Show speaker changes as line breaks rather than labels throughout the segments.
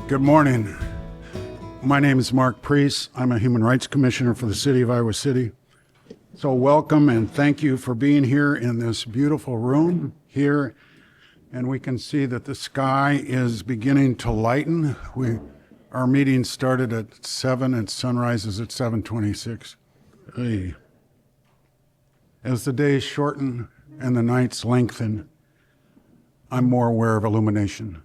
Good morning. My name is Mark Priest. I'm a Human Rights Commissioner for the City of Iowa City. So welcome and thank you for being here in this beautiful room here. And we can see that the sky is beginning to lighten. Our meeting started at 7 and sunrise is at 7:26. Hey. As the days shorten and the nights lengthen, I'm more aware of illumination.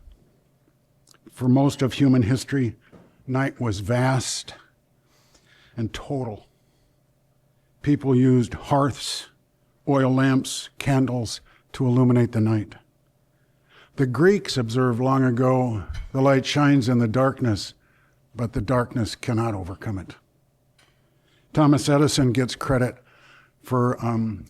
For most of human history, night was vast and total. People used hearths, oil lamps, candles to illuminate the night. The Greeks observed long ago, the light shines in the darkness, but the darkness cannot overcome it. Thomas Edison gets credit for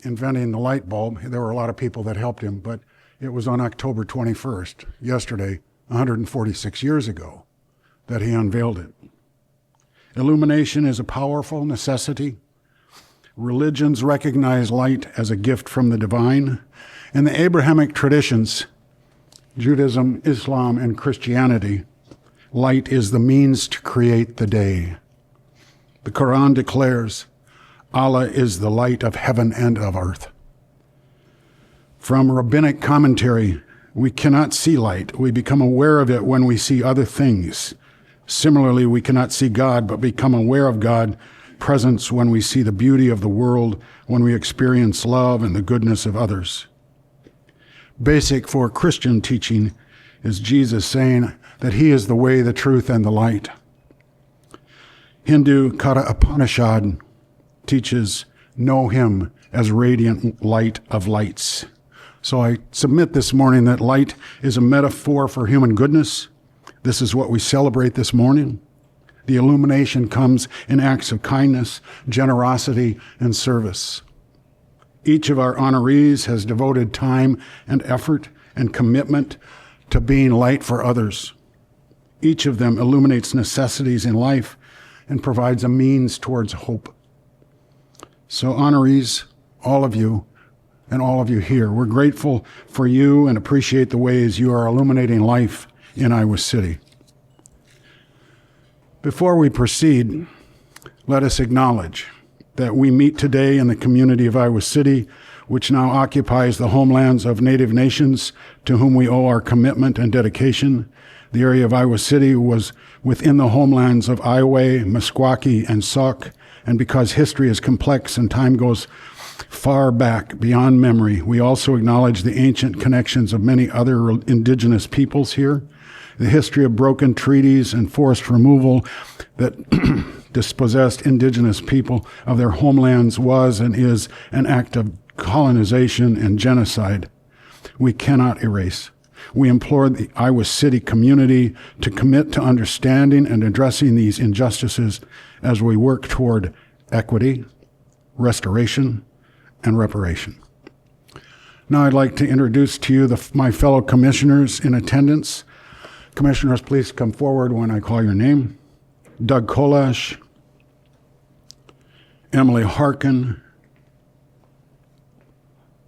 inventing the light bulb. There were a lot of people that helped him, but it was on October 21st, yesterday, 146 years ago, that he unveiled it. Illumination is a powerful necessity. Religions recognize light as a gift from the divine. In the Abrahamic traditions, Judaism, Islam, and Christianity, light is the means to create the day. The Quran declares, Allah is the light of heaven and of earth. From rabbinic commentary, we cannot see light. We become aware of it when we see other things. Similarly, we cannot see God, but become aware of God's presence when we see the beauty of the world, when we experience love and the goodness of others. Basic for Christian teaching is Jesus saying that he is the way, the truth, and the light. Hindu Katha Upanishad teaches, know him as radiant light of lights. So I submit this morning that light is a metaphor for human goodness. This is what we celebrate this morning. The illumination comes in acts of kindness, generosity, and service. Each of our honorees has devoted time and effort and commitment to being light for others. Each of them illuminates necessities in life and provides a means towards hope. So honorees, all of you, and all of you here, we're grateful for you and appreciate the ways you are illuminating life in Iowa City. Before we proceed, let us acknowledge that we meet today in the community of Iowa City, which now occupies the homelands of Native nations to whom we owe our commitment and dedication. The area of Iowa City was within the homelands of Iowa, Meskwaki, and Sauk, and because history is complex and time goes far back beyond memory, we also acknowledge the ancient connections of many other indigenous peoples here, the history of broken treaties and forced removal that dispossessed indigenous people of their homelands was and is an act of colonization and genocide we cannot erase. We implore the Iowa City community to commit to understanding and addressing these injustices as we work toward equity, restoration, and reparation. Now I'd like to introduce to you my fellow commissioners in attendance. Commissioners, please come forward when I call your name. Doug Kolash, Emily Harkin,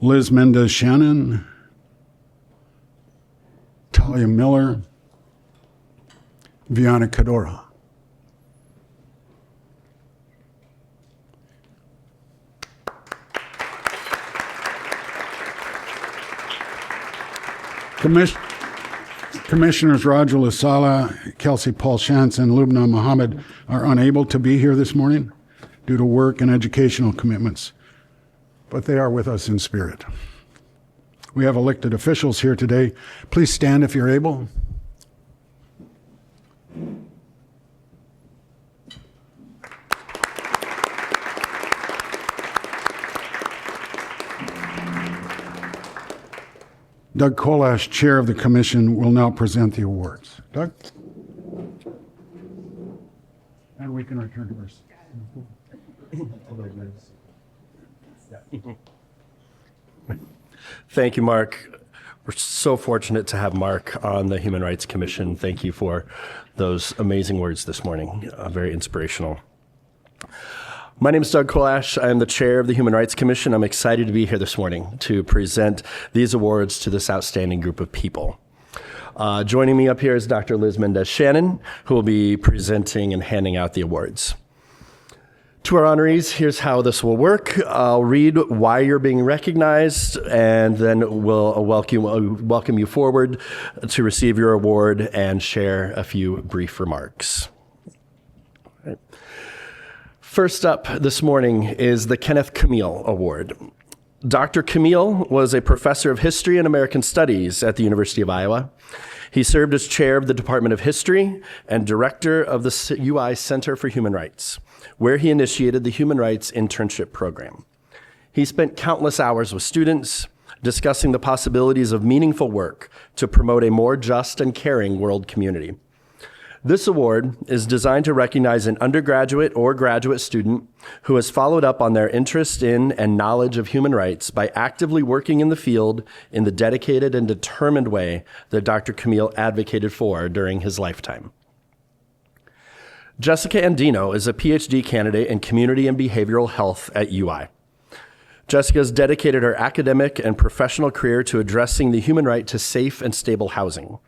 Liz Mendez-Shannon, Talia Miller, Viana Cadora. Commissioners Roger Lasala, Kelsey Paul Shantz, and Lubna Mohammed are unable to be here this morning due to work and educational commitments, but they are with us in spirit. We have elected officials here today. Please stand if you're able. Doug Kolash, Chair of the Commission, will now present the awards. Doug? And we can return to ours.
Thank you, Mark. We're so fortunate to have Mark on the Human Rights Commission. Thank you for those amazing words this morning. Very inspirational. My name is Doug Kolash. I am the chair of the Human Rights Commission. I'm excited to be here this morning to present these awards to this outstanding group of people. Joining me up here is Dr. Liz Mendez-Shannon, who will be presenting and handing out the awards. To our honorees, here's how this will work. I'll read why you're being recognized, and then we'll welcome you forward to receive your award and share a few brief remarks. Right. First up this morning is the Kenneth Cmiel Award. Dr. Cmiel was a professor of history and American studies at the University of Iowa. He served as chair of the Department of History and director of the UI Center for Human Rights, where he initiated the Human Rights Internship Program. He spent countless hours with students discussing the possibilities of meaningful work to promote a more just and caring world community. This award is designed to recognize an undergraduate or graduate student who has followed up on their interest in and knowledge of human rights by actively working in the field in the dedicated and determined way that Dr. Cmiel advocated for during his lifetime. Jessica Andino is a PhD candidate in community and behavioral health at UI. Jessica has dedicated her academic and professional career to addressing the human right to safe and stable housing.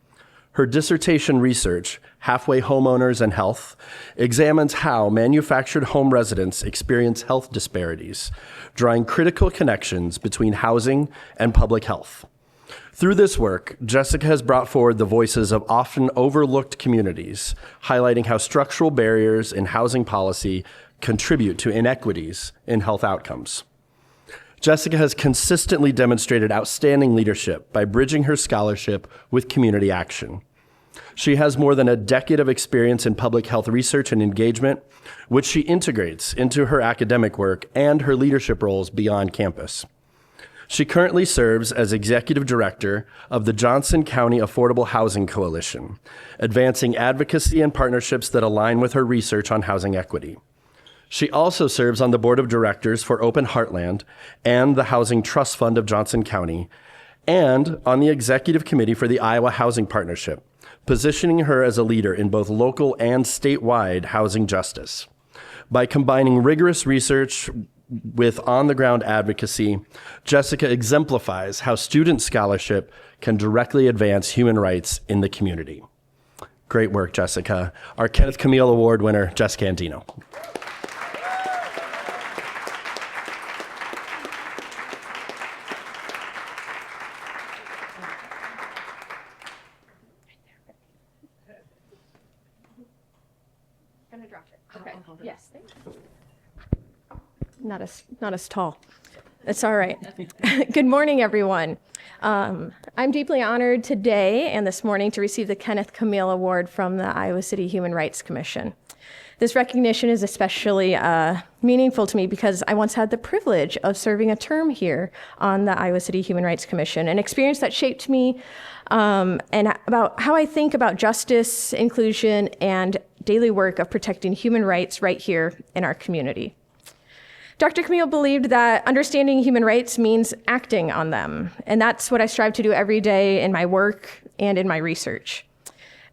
Her dissertation research, Halfway Homeowners and Health, examines how manufactured home residents experience health disparities, drawing critical connections between housing and public health. Through this work, Jessica has brought forward the voices of often overlooked communities, highlighting how structural barriers in housing policy contribute to inequities in health outcomes. Jessica has consistently demonstrated outstanding leadership by bridging her scholarship with community action. She has more than a decade of experience in public health research and engagement, which she integrates into her academic work and her leadership roles beyond campus. She currently serves as executive director of the Johnson County Affordable Housing Coalition, advancing advocacy and partnerships that align with her research on housing equity. She also serves on the board of directors for Open Heartland and the Housing Trust Fund of Johnson County, and on the executive committee for the Iowa Housing Partnership, positioning her as a leader in both local and statewide housing justice. By combining rigorous research with on-the-ground advocacy, Jessica exemplifies how student scholarship can directly advance human rights in the community. Great work, Jessica. Our Kenneth Cmiel Award winner, Jessica Andino.
Yes, thank you. Not as tall. It's all right. Good morning, everyone. I'm deeply honored today and this morning to receive the Kenneth Cmiel Award from the Iowa City Human Rights Commission. This recognition is especially meaningful to me because I once had the privilege of serving a term here on the Iowa City Human Rights Commission, an experience that shaped me and about how I think about justice, inclusion, and daily work of protecting human rights right here in our community. Dr. Cmiel believed that understanding human rights means acting on them, and that's what I strive to do every day in my work and in my research.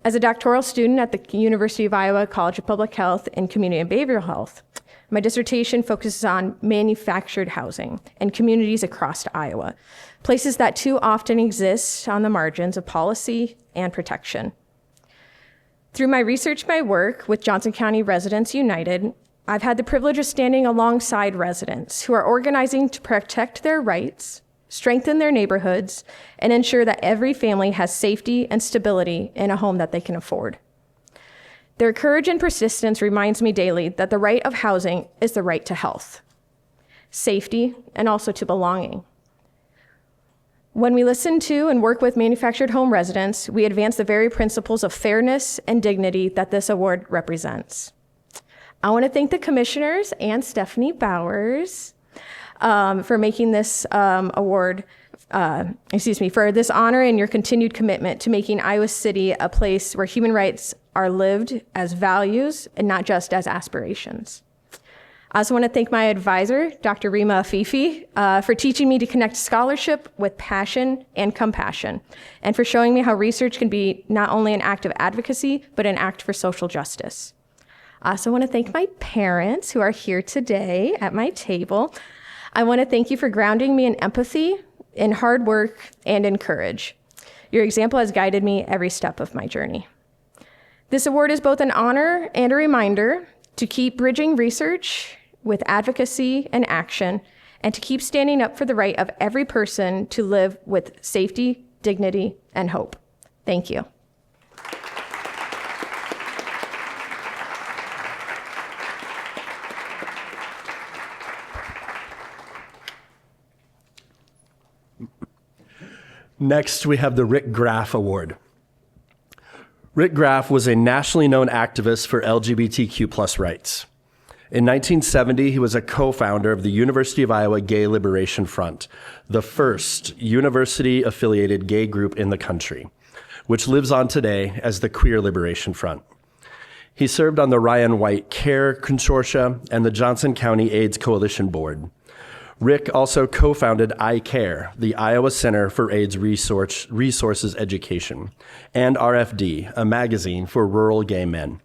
As a doctoral student at the University of Iowa College of Public Health and Community and Behavioral Health, my dissertation focuses on manufactured housing and communities across Iowa, places that too often exist on the margins of policy and protection. Through my research, my work with Johnson County Residents United, I've had the privilege of standing alongside residents who are organizing to protect their rights, strengthen their neighborhoods, and ensure that every family has safety and stability in a home that they can afford. Their courage and persistence reminds me daily that the right of housing is the right to health, safety, and also to belonging. When we listen to and work with manufactured home residents, we advance the very principles of fairness and dignity that this award represents. I want to thank the commissioners and Stephanie Bowers for making this for this honor and your continued commitment to making Iowa City a place where human rights are lived as values and not just as aspirations. I also want to thank my advisor, Dr. Rima Afifi, for teaching me to connect scholarship with passion and compassion, and for showing me how research can be not only an act of advocacy, but an act for social justice. I also want to thank my parents who are here today at my table. I want to thank you for grounding me in empathy, in hard work, and in courage. Your example has guided me every step of my journey. This award is both an honor and a reminder to keep bridging research with advocacy and action, and to keep standing up for the right of every person to live with safety, dignity, and hope. Thank you.
Next, we have the Rick Graf Award. Rick Graf was a nationally known activist for LGBTQ+ rights. In 1970, he was a co-founder of the University of Iowa Gay Liberation Front, the first university-affiliated gay group in the country, which lives on today as the Queer Liberation Front. He served on the Ryan White Care Consortia and the Johnson County AIDS Coalition Board. Rick also co-founded iCare, the Iowa Center for AIDS Resources Education, and RFD, a magazine for rural gay men.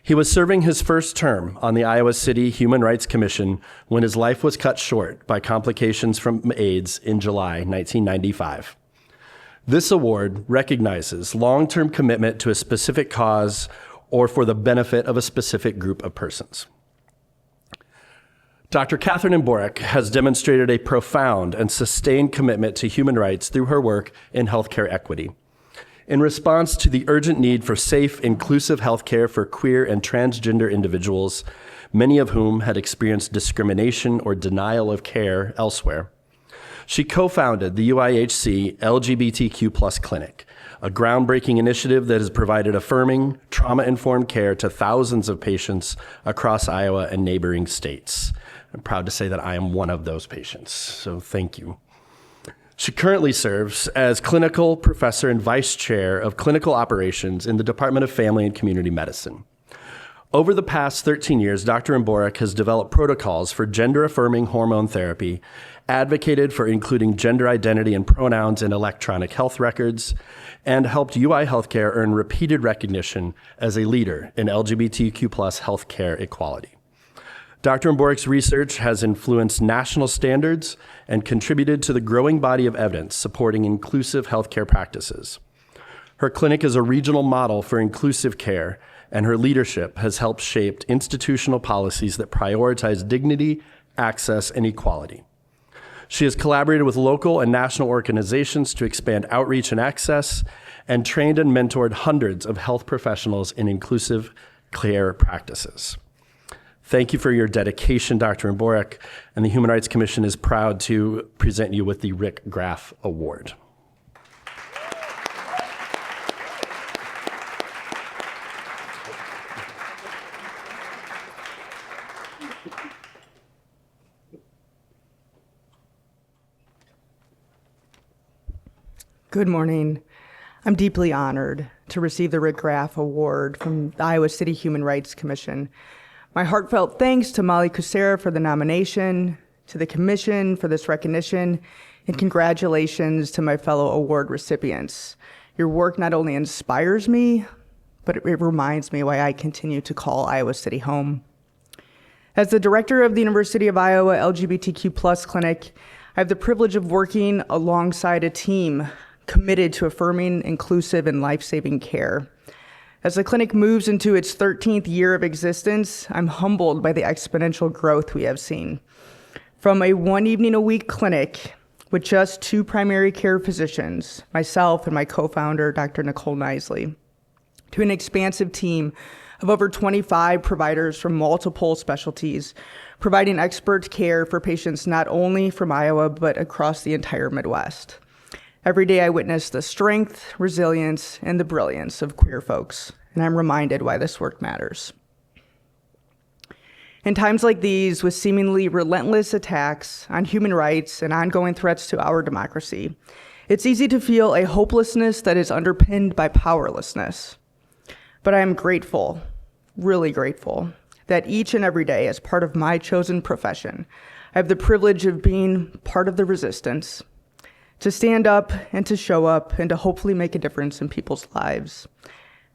He was serving his first term on the Iowa City Human Rights Commission when his life was cut short by complications from AIDS in July 1995. This award recognizes long-term commitment to a specific cause or for the benefit of a specific group of persons. Dr. Catherine Imborek has demonstrated a profound and sustained commitment to human rights through her work in healthcare equity. In response to the urgent need for safe, inclusive healthcare for queer and transgender individuals, many of whom had experienced discrimination or denial of care elsewhere, she co-founded the UIHC LGBTQ+ Clinic, a groundbreaking initiative that has provided affirming, trauma-informed care to thousands of patients across Iowa and neighboring states. I'm proud to say that I am one of those patients, so thank you. She currently serves as clinical professor and vice chair of clinical operations in the Department of Family and Community Medicine. Over the past 13 years, Dr. Imborek has developed protocols for gender-affirming hormone therapy, advocated for including gender identity and pronouns in electronic health records, and helped UI Healthcare earn repeated recognition as a leader in LGBTQ+ healthcare equality. Dr. Imborek's research has influenced national standards and contributed to the growing body of evidence supporting inclusive healthcare practices. Her clinic is a regional model for inclusive care, and her leadership has helped shape institutional policies that prioritize dignity, access, and equality. She has collaborated with local and national organizations to expand outreach and access, and trained and mentored hundreds of health professionals in inclusive care practices. Thank you for your dedication, Dr. Imborek, and the Human Rights Commission is proud to present you with the Rick Graf Award.
Good morning. I'm deeply honored to receive the Rick Graf Award from the Iowa City Human Rights Commission. My heartfelt thanks to Molly Kucera for the nomination, to the Commission for this recognition, and congratulations to my fellow award recipients. Your work not only inspires me, but it reminds me why I continue to call Iowa City home. As the director of the University of Iowa LGBTQ+ Clinic, I have the privilege of working alongside a team committed to affirming inclusive and life-saving care. As the clinic moves into its 13th year of existence, I'm humbled by the exponential growth we have seen. From a one-evening-a-week clinic with just 2 primary care physicians, myself and my co-founder, Dr. Nicole Nisley, to an expansive team of over 25 providers from multiple specialties, providing expert care for patients not only from Iowa, but across the entire Midwest. Every day I witness the strength, resilience, and the brilliance of queer folks, and I'm reminded why this work matters. In times like these, with seemingly relentless attacks on human rights and ongoing threats to our democracy, it's easy to feel a hopelessness that is underpinned by powerlessness. But I am grateful, really grateful, that each and every day, as part of my chosen profession, I have the privilege of being part of the resistance, to stand up and to show up and to hopefully make a difference in people's lives.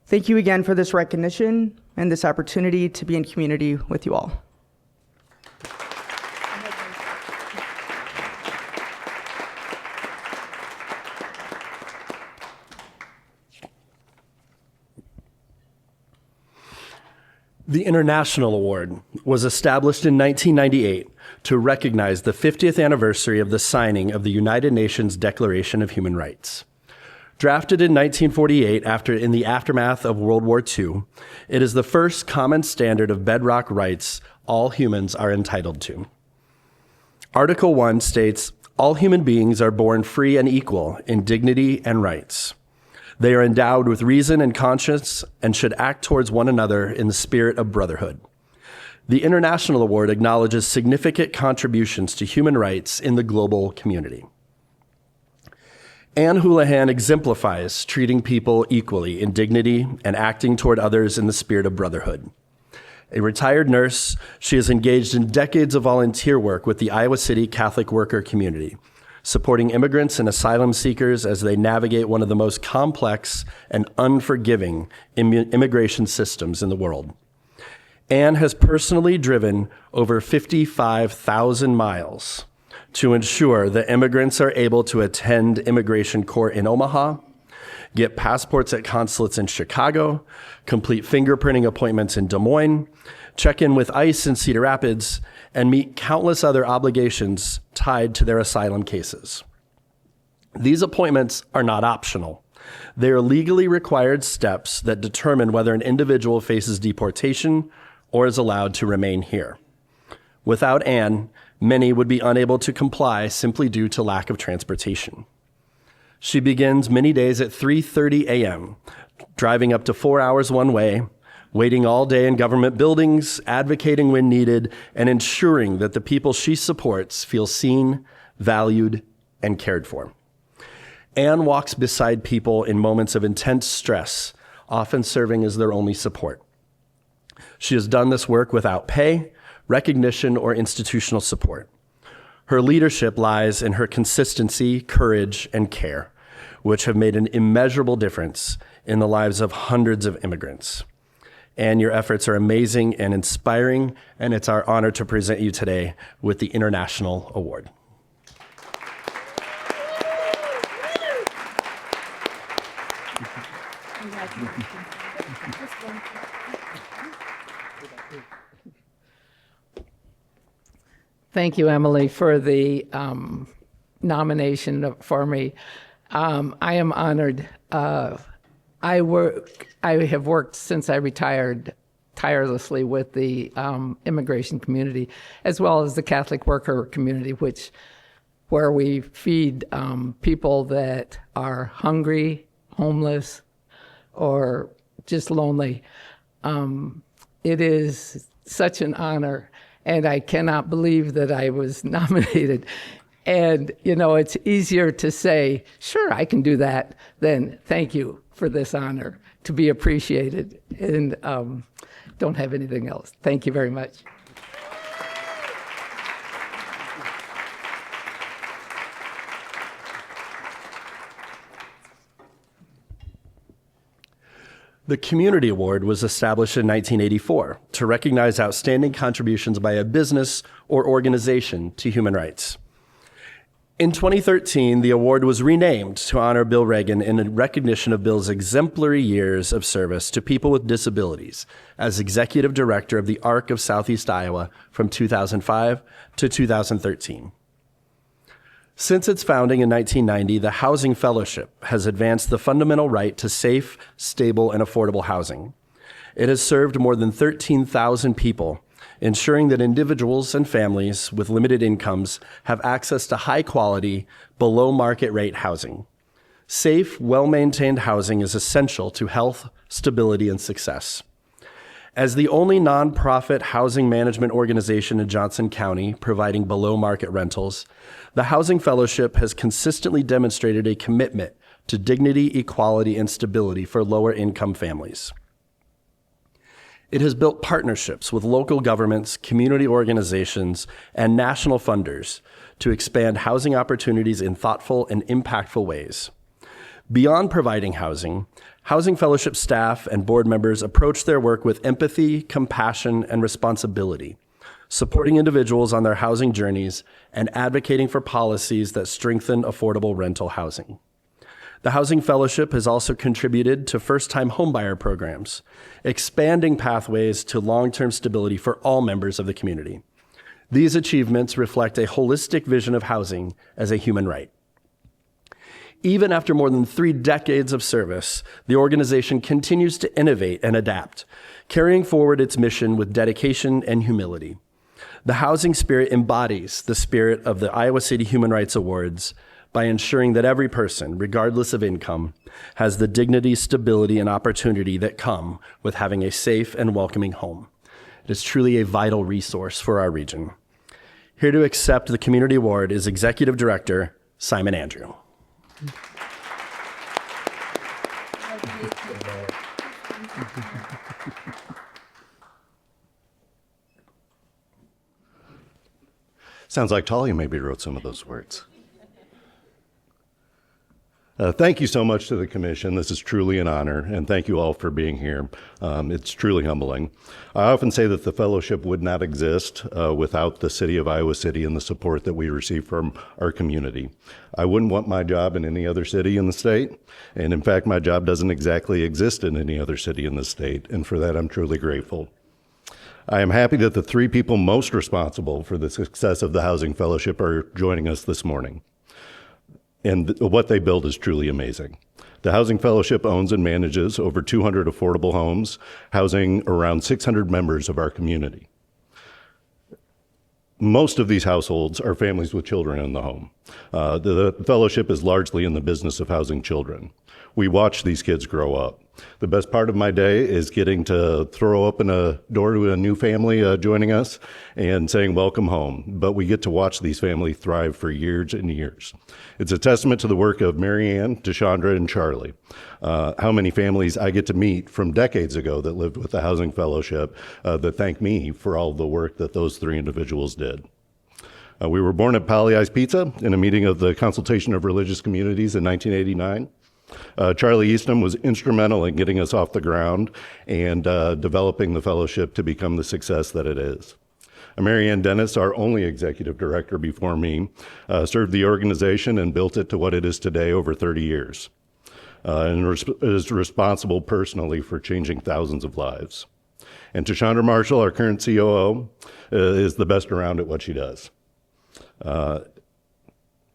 Thank you again for this recognition and this opportunity to be in community with you all.
The International Award was established in 1998 to recognize the 50th anniversary of the signing of the United Nations Declaration of Human Rights. Drafted in 1948 in the aftermath of World War II, it is the first common standard of bedrock rights all humans are entitled to. Article 1 states, "All human beings are born free and equal in dignity and rights. They are endowed with reason and conscience and should act towards one another in the spirit of brotherhood." The International Award acknowledges significant contributions to human rights in the global community. Anne Houlahan exemplifies treating people equally in dignity and acting toward others in the spirit of brotherhood. A retired nurse, she is engaged in decades of volunteer work with the Iowa City Catholic worker community, supporting immigrants and asylum seekers as they navigate one of the most complex and unforgiving immigration systems in the world. Anne has personally driven over 55,000 miles to ensure that immigrants are able to attend immigration court in Omaha, get passports at consulates in Chicago, complete fingerprinting appointments in Des Moines, check in with ICE in Cedar Rapids, and meet countless other obligations tied to their asylum cases. These appointments are not optional. They are legally required steps that determine whether an individual faces deportation or is allowed to remain here. Without Anne, many would be unable to comply simply due to lack of transportation. She begins many days at 3:30 a.m., driving up to 4 hours one way, waiting all day in government buildings, advocating when needed, and ensuring that the people she supports feel seen, valued, and cared for. Anne walks beside people in moments of intense stress, often serving as their only support. She has done this work without pay, recognition, or institutional support. Her leadership lies in her consistency, courage, and care, which have made an immeasurable difference in the lives of hundreds of immigrants. And your efforts are amazing and inspiring, and it's our honor to present you today with the International Award.
Thank you, Emily, for the nomination for me. I am honored. I have worked since I retired tirelessly with the immigration community, as well as the Catholic worker community, where we feed people that are hungry, homeless, or just lonely. It is such an honor, and I cannot believe that I was nominated. And, it's easier to say, sure, I can do that, than thank you for this honor, to be appreciated. And don't have anything else. Thank you very much.
The Community Award was established in 1984 to recognize outstanding contributions by a business or organization to human rights. In 2013, the award was renamed to honor Bill Reagan in recognition of Bill's exemplary years of service to people with disabilities as executive director of the ARC of Southeast Iowa from 2005 to 2013. Since its founding in 1990, the Housing Fellowship has advanced the fundamental right to safe, stable, and affordable housing. It has served more than 13,000 people, ensuring that individuals and families with limited incomes have access to high-quality, below-market-rate housing. Safe, well-maintained housing is essential to health, stability, and success. As the only nonprofit housing management organization in Johnson County providing below-market rentals, the Housing Fellowship has consistently demonstrated a commitment to dignity, equality, and stability for lower-income families. It has built partnerships with local governments, community organizations, and national funders to expand housing opportunities in thoughtful and impactful ways. Beyond providing housing, Housing Fellowship staff and board members approach their work with empathy, compassion, and responsibility, supporting individuals on their housing journeys and advocating for policies that strengthen affordable rental housing. The Housing Fellowship has also contributed to first-time homebuyer programs, expanding pathways to long-term stability for all members of the community. These achievements reflect a holistic vision of housing as a human right. Even after more than 3 decades of service, the organization continues to innovate and adapt, carrying forward its mission with dedication and humility. The Housing Spirit embodies the spirit of the Iowa City Human Rights Awards by ensuring that every person, regardless of income, has the dignity, stability, and opportunity that come with having a safe and welcoming home. It is truly a vital resource for our region. Here to accept the Community Award is Executive Director Simon Andrew.
Sounds like Talia maybe wrote some of those words. Thank you so much to the commission. This is truly an honor, and thank you all for being here. It's truly humbling. I often say that the fellowship would not exist without the city of Iowa City and the support that we receive from our community. I wouldn't want my job in any other city in the state, and in fact, my job doesn't exactly exist in any other city in the state, and for that, I'm truly grateful. I am happy that the 3 people most responsible for the success of the Housing Fellowship are joining us this morning. And what they build is truly amazing. The Housing Fellowship owns and manages over 200 affordable homes, housing around 600 members of our community. Most of these households are families with children in the home. The fellowship is largely in the business of housing children. We watch these kids grow up. The best part of my day is getting to throw open a door to a new family joining us and saying, welcome home. But we get to watch these families thrive for years and years. It's a testament to the work of Mary Ann, Deshandra, and Charlie. How many families I get to meet from decades ago that lived with the Housing Fellowship that thank me for all the work that those 3 individuals did. We were born at Pollyeyes Pizza in a meeting of the Consultation of Religious Communities in 1989. Charlie Eastham was instrumental in getting us off the ground and developing the fellowship to become the success that it is. Mary Ann Dennis, our only executive director before me, served the organization and built it to what it is today over 30 years, and is responsible personally for changing thousands of lives. And Deshandra Marshall, our current COO, is the best around at what she does.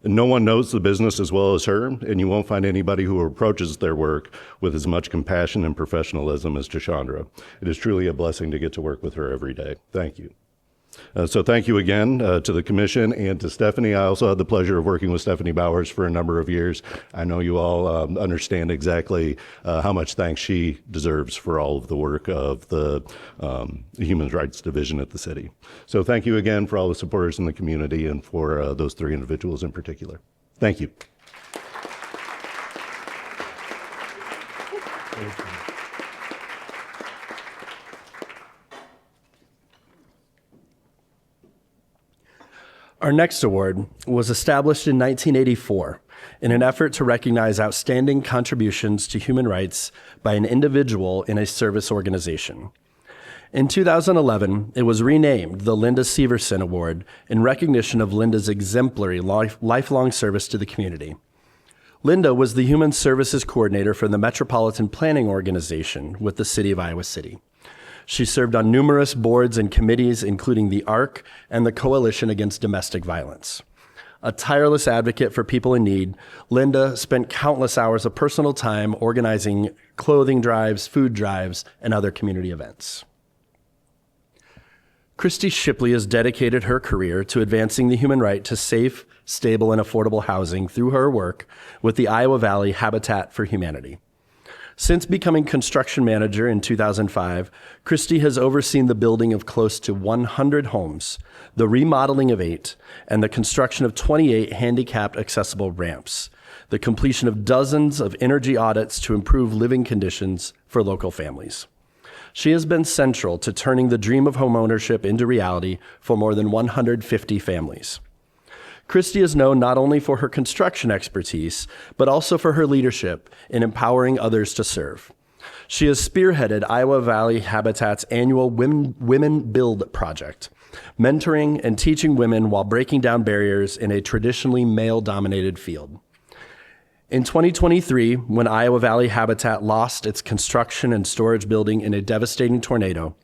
No one knows the business as well as her, and you won't find anybody who approaches their work with as much compassion and professionalism as Deshandra. It is truly a blessing to get to work with her every day. Thank you. So thank you again to the commission and to Stephanie. I also had the pleasure of working with Stephanie Bowers for a number of years. I know you all understand exactly how much thanks she deserves for all of the work of the Human Rights Division at the city. So thank you again for all the supporters in the community and for those 3 individuals in particular. Thank you.
Our next award was established in 1984 in an effort to recognize outstanding contributions to human rights by an individual in a service organization. In 2011, it was renamed the Linda Severson Award in recognition of Linda's exemplary lifelong service to the community. Linda was the Human Services Coordinator for the Metropolitan Planning Organization with the City of Iowa City. She served on numerous boards and committees, including the ARC and the Coalition Against Domestic Violence. A tireless advocate for people in need, Linda spent countless hours of personal time organizing clothing drives, food drives, and other community events. Christy Shipley has dedicated her career to advancing the human right to safe, stable, and affordable housing through her work with the Iowa Valley Habitat for Humanity. Since becoming construction manager in 2005, Christy has overseen the building of close to 100 homes, the remodeling of 8, and the construction of 28 handicapped accessible ramps, the completion of dozens of energy audits to improve living conditions for local families. She has been central to turning the dream of homeownership into reality for more than 150 families. Christy is known not only for her construction expertise, but also for her leadership in empowering others to serve. She has spearheaded Iowa Valley Habitat's annual Women Build project, mentoring and teaching women while breaking down barriers in a traditionally male-dominated field. In 2023, when Iowa Valley Habitat lost its construction and storage building in a devastating tornado,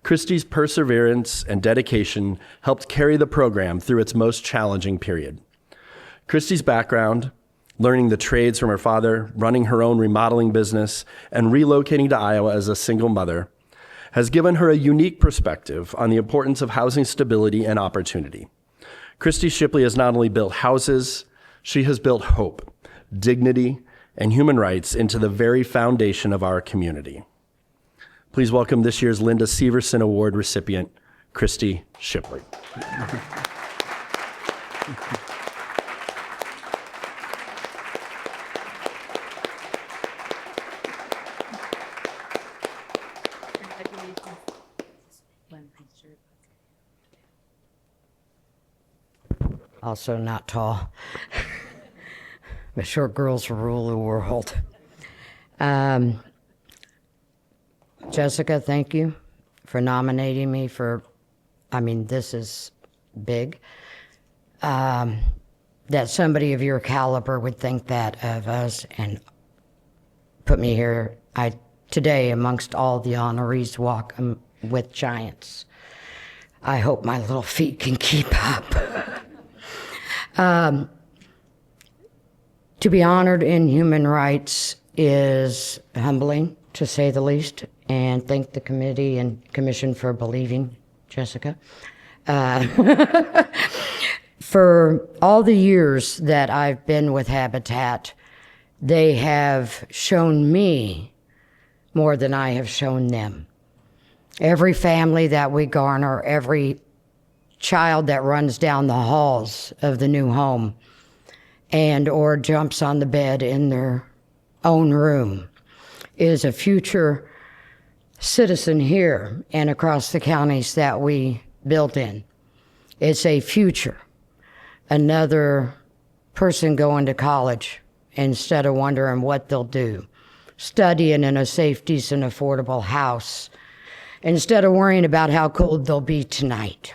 Christy's perseverance and dedication helped carry the program through its most challenging period. Christy's background, learning the trades from her father, running her own remodeling business, and relocating to Iowa as a single mother, has given her a unique perspective on the importance of housing stability and opportunity. Christy Shipley has not only built houses, she has built hope, dignity, and human rights into the very foundation of our community. Please welcome this year's Linda Severson Award recipient, Christy Shipley.
Also not tall, but short girls rule the world. Jessica, thank you for nominating me for, this is big. That somebody of your caliber would think that of us and put me here. Today, amongst all the honorees, walk with giants. I hope my little feet can keep up. To be honored in human rights is humbling, to say the least, and thank the committee and commission for believing Jessica. For all the years that I've been with Habitat, they have shown me more than I have shown them. Every family that we garner, every child that runs down the halls of the new home and or jumps on the bed in their own room is a future citizen here and across the counties that we built in. It's a future. Another person going to college instead of wondering what they'll do. Studying in a safe, decent, affordable house instead of worrying about how cold they'll be tonight.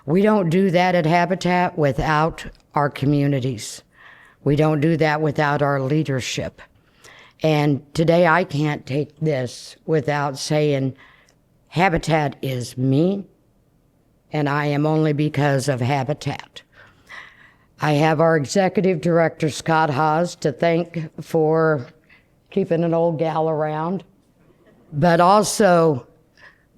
We don't do that at Habitat without our communities. We don't do that without our leadership. And today I can't take this without saying Habitat is me, and I am only because of Habitat. I have our executive director, Scott Haas, to thank for keeping an old gal around, but also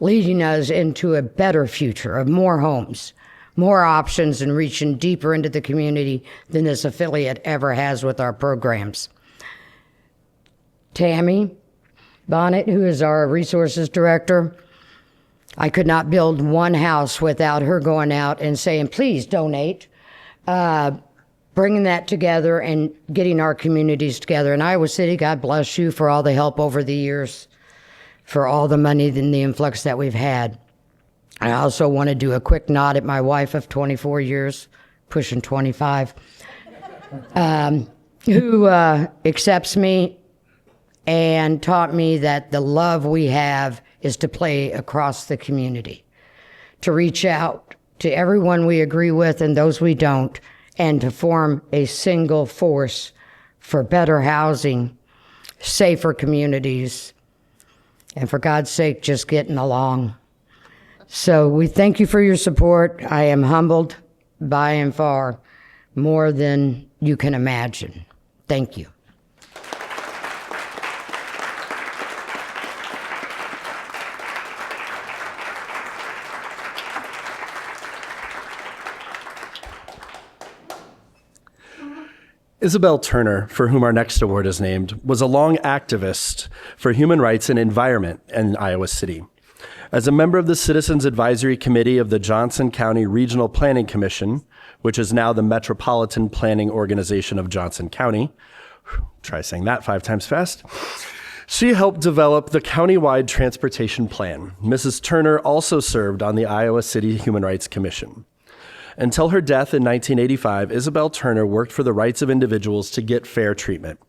leading us into a better future of more homes, more options, and reaching deeper into the community than this affiliate ever has with our programs. Tammy Bonnet, who is our resources director, I could not build one house without her going out and saying, please donate, bringing that together and getting our communities together. And Iowa City, God bless you for all the help over the years, for all the money and the influx that we've had. I also want to do a quick nod at my wife of 24 years, pushing 25, who accepts me and taught me that the love we have is to play across the community, to reach out to everyone we agree with and those we don't, and to form a single force for better housing, safer communities, and for God's sake, just getting along. So we thank you for your support. I am humbled by and far more than you can imagine. Thank you.
Isabel Turner, for whom our next award is named, was a long activist for human rights and environment in Iowa City. As a member of the Citizens Advisory Committee of the Johnson County Regional Planning Commission, which is now the Metropolitan Planning Organization of Johnson County, try saying that 5 times fast, she helped develop the countywide transportation plan. Mrs. Turner also served on the Iowa City Human Rights Commission. Until her death in 1985, Isabel Turner worked for the rights of individuals to get fair treatment.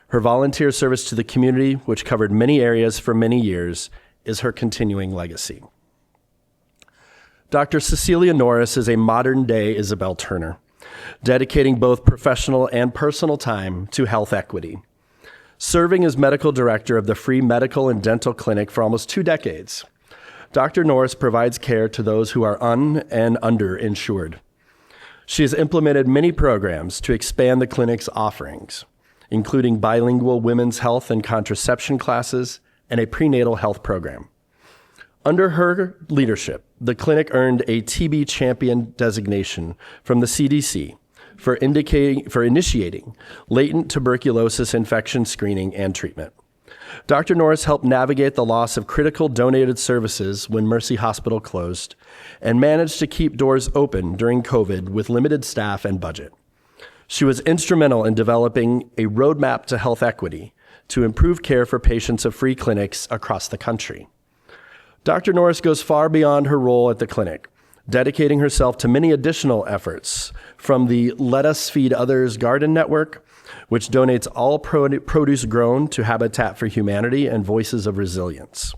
Her volunteer service to the community, which covered many areas for many years, is her continuing legacy. Dr. Cecilia Norris is a modern-day Isabel Turner. dedicating both professional and personal time to health equity. Serving as medical director of the Free Medical and Dental Clinic for almost 2 decades, Dr. Norris provides care to those who are and underinsured. She has implemented many programs to expand the clinic's offerings, including bilingual women's health and contraception classes and a prenatal health program. Under her leadership, the clinic earned a TB champion designation from the CDC for initiating latent tuberculosis infection screening and treatment. Dr. Norris helped navigate the loss of critical donated services when Mercy Hospital closed and managed to keep doors open during COVID with limited staff and budget. She was instrumental in developing a roadmap to health equity to improve care for patients of free clinics across the country. Dr. Norris goes far beyond her role at the clinic, dedicating herself to many additional efforts, from the Let Us Feed Others Garden Network, which donates all produce grown to Habitat for Humanity and Voices of Resilience.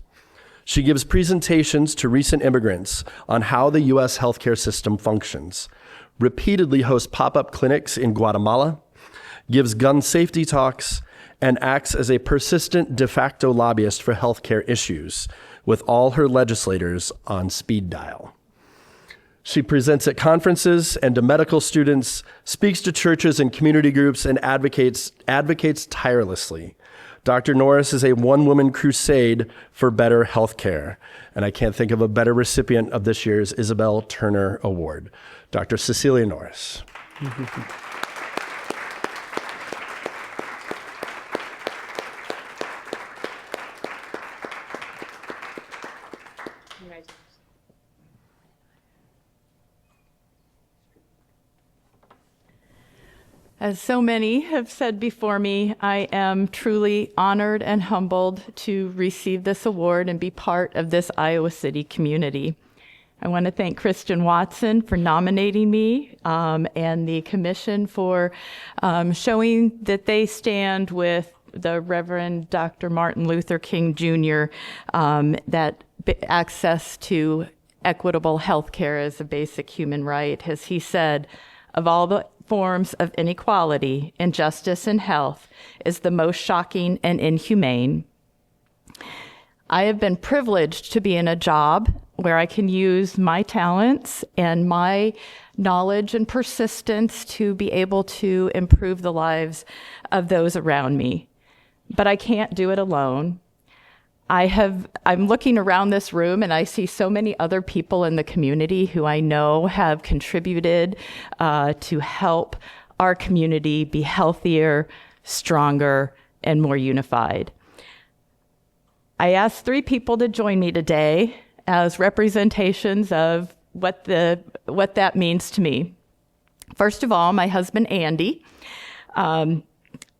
She gives presentations to recent immigrants on how the U.S. healthcare system functions, repeatedly hosts pop-up clinics in Guatemala, gives gun safety talks, and acts as a persistent de facto lobbyist for healthcare issues, with all her legislators on speed dial. She presents at conferences and to medical students, speaks to churches and community groups, and advocates tirelessly. Dr. Norris is a one-woman crusade for better health care, and I can't think of a better recipient of this year's Isabel Turner Award, Dr. Cecilia Norris.
As so many have said before me, I am truly honored and humbled to receive this award and be part of this Iowa City community. I want to thank Kristen Watson for nominating me and the commission for showing that they stand with the Reverend Dr. Martin Luther King Jr., that access to equitable health care is a basic human right. As he said, of all the forms of inequality, injustice in health is the most shocking and inhumane. I have been privileged to be in a job where I can use my talents and my knowledge and persistence to be able to improve the lives of those around me. But I can't do it alone. I'm looking around this room and I see so many other people in the community who I know have contributed to help our community be healthier, stronger, and more unified. I asked 3 people to join me today as representations of what that means to me. First of all, my husband, Andy.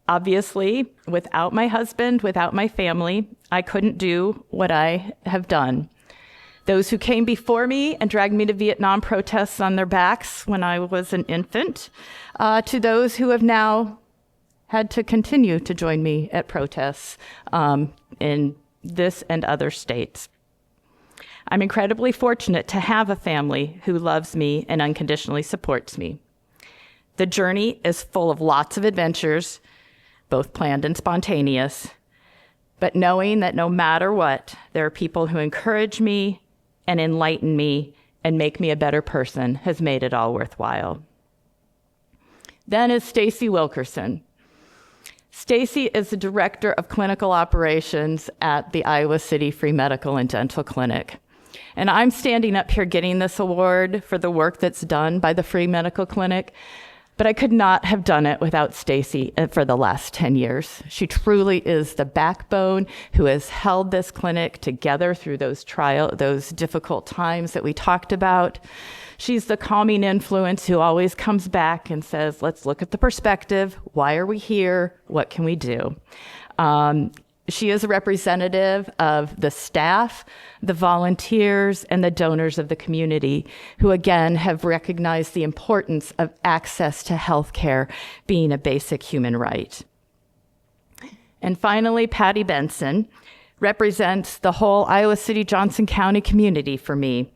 Obviously, without my husband, without my family, I couldn't do what I have done. Those who came before me and dragged me to Vietnam protests on their backs when I was an infant, to those who have now had to continue to join me at protests in this and other states. I'm incredibly fortunate to have a family who loves me and unconditionally supports me. The journey is full of lots of adventures, both planned and spontaneous, but knowing that no matter what, there are people who encourage me and enlighten me and make me a better person has made it all worthwhile. Then is Stacy Wilkerson. Stacy is the Director of Clinical Operations at the Iowa City Free Medical and Dental Clinic. And I'm standing up here getting this award for the work that's done by the Free Medical Clinic, but I could not have done it without Stacy for the last 10 years. She truly is the backbone who has held this clinic together through those difficult times that we talked about. She's the calming influence who always comes back and says, let's look at the perspective. Why are we here? What can we do? She is a representative of the staff, the volunteers, and the donors of the community who, again, have recognized the importance of access to health care being a basic human right. And finally, Patty Benson represents the whole Iowa City Johnson County community for me.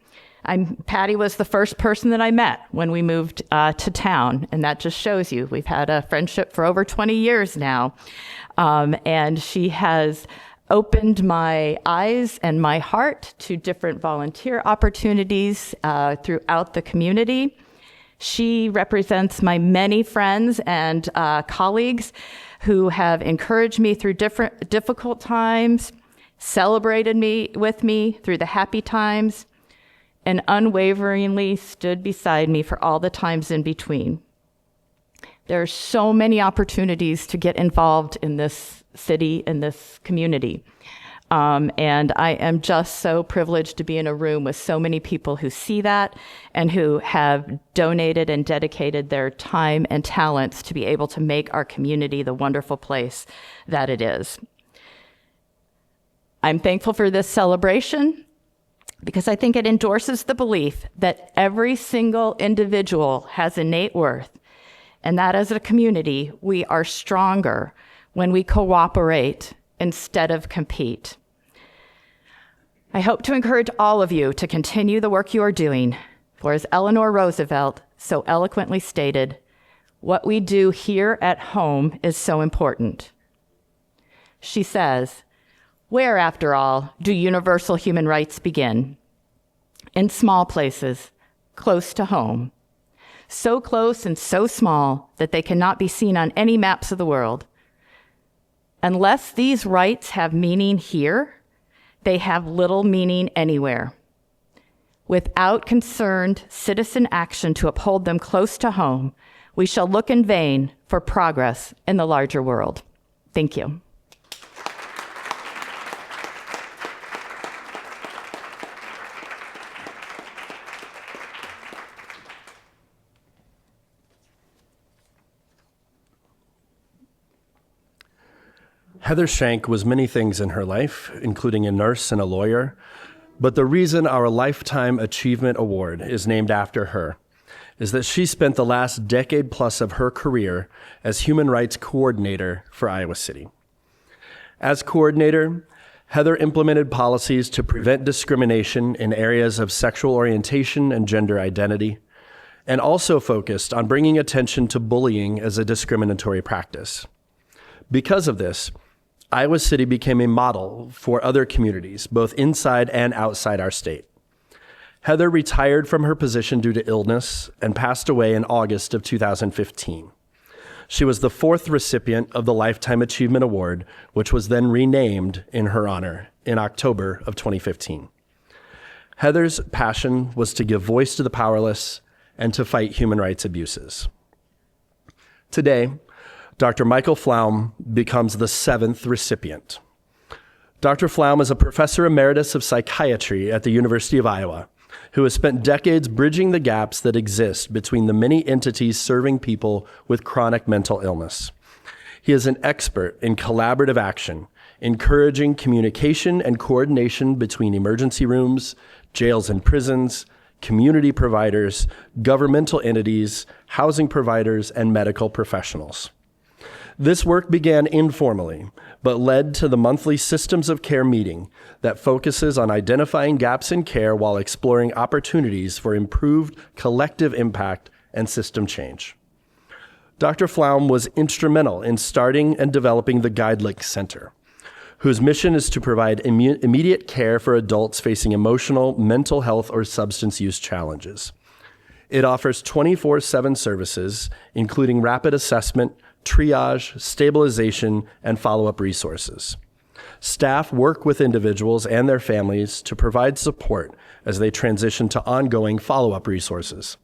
Patty was the first person that I met when we moved to town, and that just shows you we've had a friendship for over 20 years now. And she has opened my eyes and my heart to different volunteer opportunities throughout the community. She represents my many friends and colleagues who have encouraged me through difficult times, celebrated with me through the happy times, and unwaveringly stood beside me for all the times in between. There are so many opportunities to get involved in this city, in this community. And I am just so privileged to be in a room with so many people who see that and who have donated and dedicated their time and talents to be able to make our community the wonderful place that it is. I'm thankful for this celebration because I think it endorses the belief that every single individual has innate worth, and that as a community, we are stronger when we cooperate instead of compete. I hope to encourage all of you to continue the work you are doing, for as Eleanor Roosevelt so eloquently stated, what we do here at home is so important. She says, where, after all, do universal human rights begin? In small places, close to home. So close and so small that they cannot be seen on any maps of the world. Unless these rights have meaning here, they have little meaning anywhere. Without concerned citizen action to uphold them close to home, we shall look in vain for progress in the larger world. Thank you.
Heather Shank was many things in her life, including a nurse and a lawyer, but the reason our Lifetime Achievement Award is named after her is that she spent the last decade plus of her career as human rights coordinator for Iowa City. As coordinator, Heather implemented policies to prevent discrimination in areas of sexual orientation and gender identity, and also focused on bringing attention to bullying as a discriminatory practice. Because of this, Iowa City became a model for other communities, both inside and outside our state. Heather retired from her position due to illness and passed away in August of 2015. She was the fourth recipient of the Lifetime Achievement Award, which was then renamed in her honor in October of 2015. Heather's passion was to give voice to the powerless and to fight human rights abuses. Today, Dr. Michael Flaum becomes the seventh recipient. Dr. Flaum is a professor emeritus of psychiatry at the University of Iowa, who has spent decades bridging the gaps that exist between the many entities serving people with chronic mental illness. He is an expert in collaborative action, encouraging communication and coordination between emergency rooms, jails and prisons, community providers, governmental entities, housing providers, and medical professionals. This work began informally, but led to the monthly Systems of Care meeting that focuses on identifying gaps in care while exploring opportunities for improved collective impact and system change. Dr. Flaum was instrumental in starting and developing the GuideLink Center, whose mission is to provide immediate care for adults facing emotional, mental health, or substance use challenges. It offers 24/7 services, including rapid assessment, triage, stabilization, and follow-up resources. Staff work with individuals and their families to provide support as they transition to ongoing follow-up resources.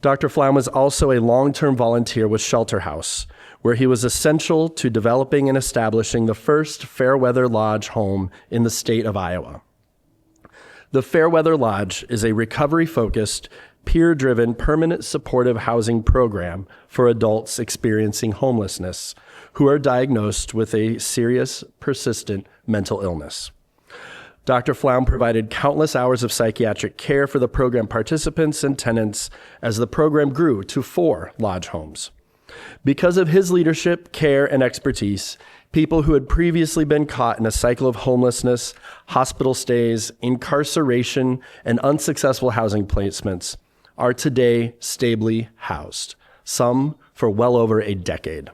Dr. Flaum was also a long-term volunteer with Shelter House, where he was essential to developing and establishing the first Fairweather Lodge home in the state of Iowa. The Fairweather Lodge is a recovery-focused, peer-driven, permanent supportive housing program for adults experiencing homelessness who are diagnosed with a serious, persistent mental illness. Dr. Flaum provided countless hours of psychiatric care for the program participants and tenants as the program grew to 4 lodge homes. Because of his leadership, care, and expertise, People who had previously been caught in a cycle of homelessness, hospital stays, incarceration, and unsuccessful housing placements are today stably housed, some for well over a decade.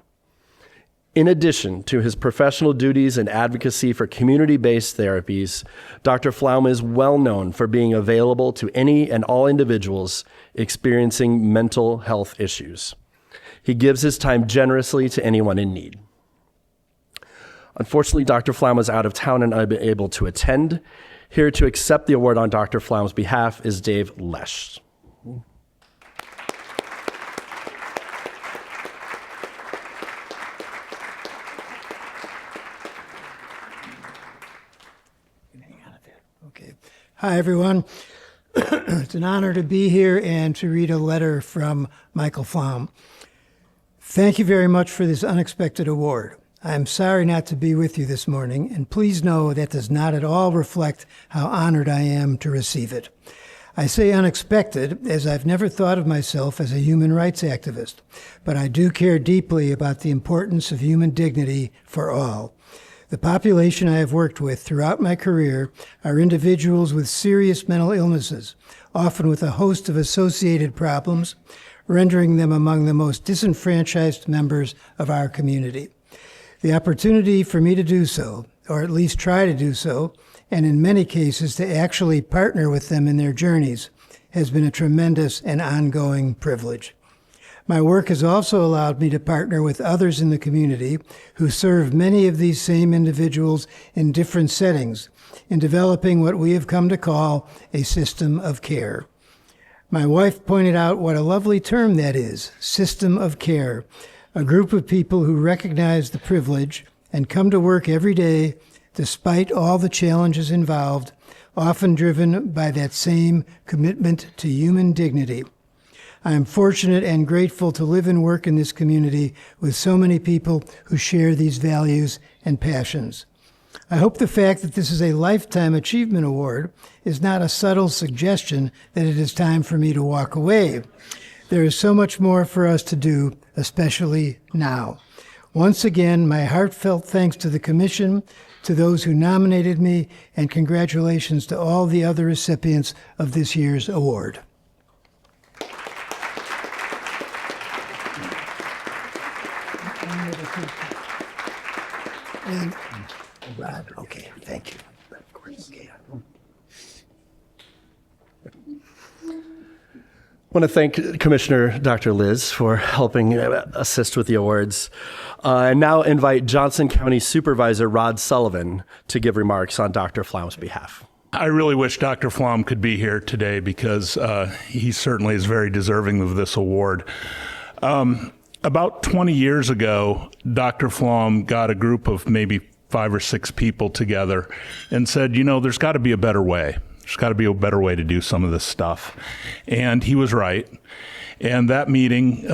In addition to his professional duties and advocacy for community-based therapies, Dr. Flaum is well known for being available to any and all individuals experiencing mental health issues. He gives his time generously to anyone in need. Unfortunately, Dr. Flaum was out of town and unable to attend. Here to accept the award on Dr. Flaum's behalf is Dave Lesch.
Hi, everyone. It's an honor to be here and to read a letter from Michael Flaum. Thank you very much for this unexpected award. I'm sorry not to be with you this morning, and please know that does not at all reflect how honored I am to receive it. I say unexpected as I've never thought of myself as a human rights activist, but I do care deeply about the importance of human dignity for all. The population I have worked with throughout my career are individuals with serious mental illnesses, often with a host of associated problems, rendering them among the most disenfranchised members of our community. The opportunity for me to do so, or at least try to do so, and in many cases to actually partner with them in their journeys, has been a tremendous and ongoing privilege. My work has also allowed me to partner with others in the community who serve many of these same individuals in different settings in developing what we have come to call a system of care. My wife pointed out what a lovely term that is, system of care, a group of people who recognize the privilege and come to work every day despite all the challenges involved, often driven by that same commitment to human dignity. I am fortunate and grateful to live and work in this community with so many people who share these values and passions. I hope the fact that this is a Lifetime Achievement Award is not a subtle suggestion that it is time for me to walk away. There is so much more for us to do, especially now. Once again, my heartfelt thanks to the Commission, to those who nominated me, and congratulations to all the other recipients of this year's award. Rod, okay, thank you. Okay.
I want to thank Commissioner Dr. Liz for helping assist with the awards. And now invite Johnson County Supervisor Rod Sullivan to give remarks on Dr. Flaum's behalf.
I really wish Dr. Flaum could be here today because he certainly is very deserving of this award. About 20 years ago, Dr. Flaum got a group of maybe 5 or 6 people together and said, you know, there's got to be a better way. There's got to be a better way to do some of this stuff. And he was right. And that meeting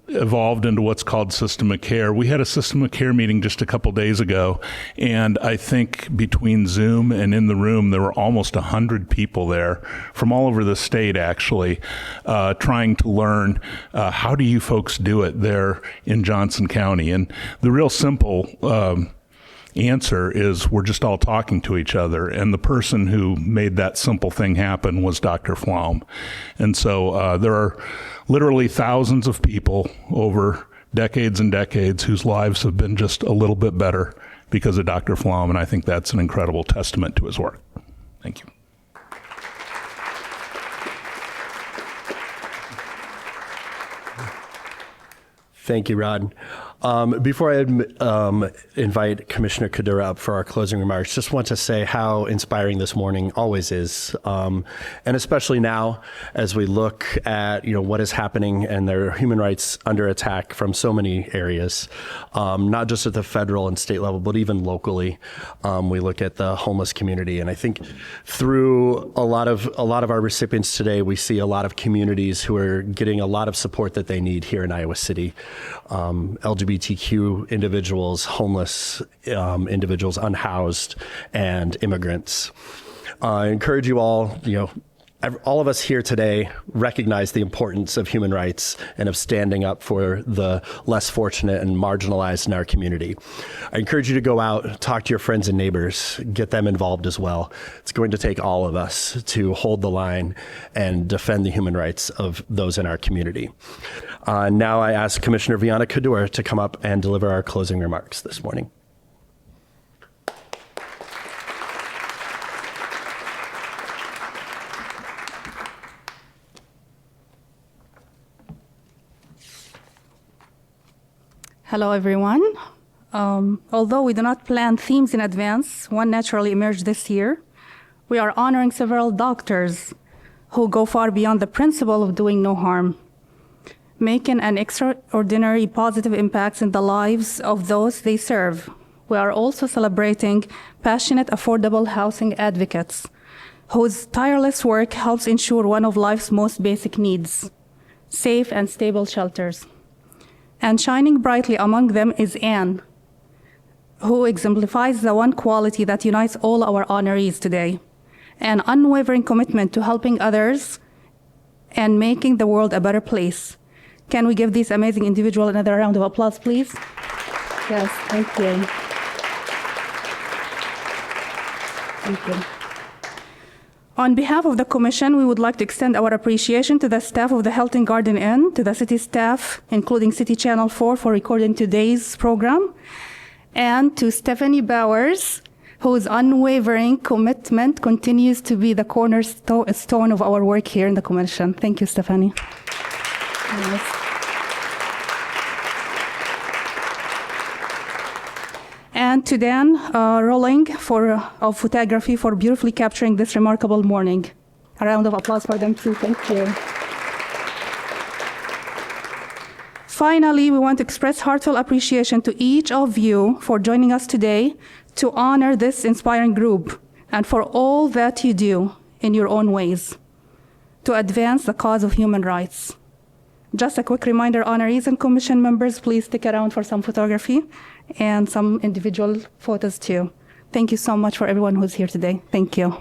evolved into what's called System of Care. We had a System of Care meeting just a couple days ago, and I think between Zoom and in the room, there were almost 100 people there from all over the state, actually, trying to learn how do you folks do it there in Johnson County. And the real simple answer is we're just all talking to each other, and the person who made that simple thing happen was Dr. Flaum. And so there are literally thousands of people over decades and decades whose lives have been just a little bit better because of Dr. Flaum, and I think that's an incredible testament to his work. Thank you.
Thank you, Rod. Before I invite Commissioner Kadura up for our closing remarks, just want to say how inspiring this morning always is, and especially now as we look at what is happening and their human rights under attack from so many areas, not just at the federal and state level, but even locally. We look at the homeless community, and I think through a lot of our recipients today, we see a lot of communities who are getting a lot of support that they need here in Iowa City. LGBTQ individuals, homeless individuals, unhoused, and immigrants. I encourage you all, all of us here today recognize the importance of human rights and of standing up for the less fortunate and marginalized in our community. I encourage you to go out, talk to your friends and neighbors, get them involved as well. It's going to take all of us to hold the line and defend the human rights of those in our community. Now I ask Commissioner Viana Kadur to come up and deliver our closing remarks this morning.
Hello, everyone. Although we do not plan themes in advance, one naturally emerged this year. We are honoring several doctors who go far beyond the principle of doing no harm, making an extraordinary positive impact in the lives of those they serve. We are also celebrating passionate, affordable housing advocates whose tireless work helps ensure one of life's most basic needs, safe and stable shelters. And shining brightly among them is Anne, who exemplifies the one quality that unites all our honorees today, an unwavering commitment to helping others and making the world a better place. Can we give this amazing individual another round of applause, please? Yes, thank you. Thank you. On behalf of the Commission, we would like to extend our appreciation to the staff of the Hilton Garden Inn, to the city staff, including City Channel 4, for recording today's program, and to Stephanie Bowers, whose unwavering commitment continues to be the cornerstone of our work here in the Commission. Thank you, Stephanie. Yes. And to Dan Rolling of photography for beautifully capturing this remarkable morning. A round of applause for them too. Thank you. Finally, we want to express heartfelt appreciation to each of you for joining us today to honor this inspiring group and for all that you do in your own ways to advance the cause of human rights. Just a quick reminder, honorees and commission members, please stick around for some photography and some individual photos too. Thank you so much for everyone who's here today. Thank you.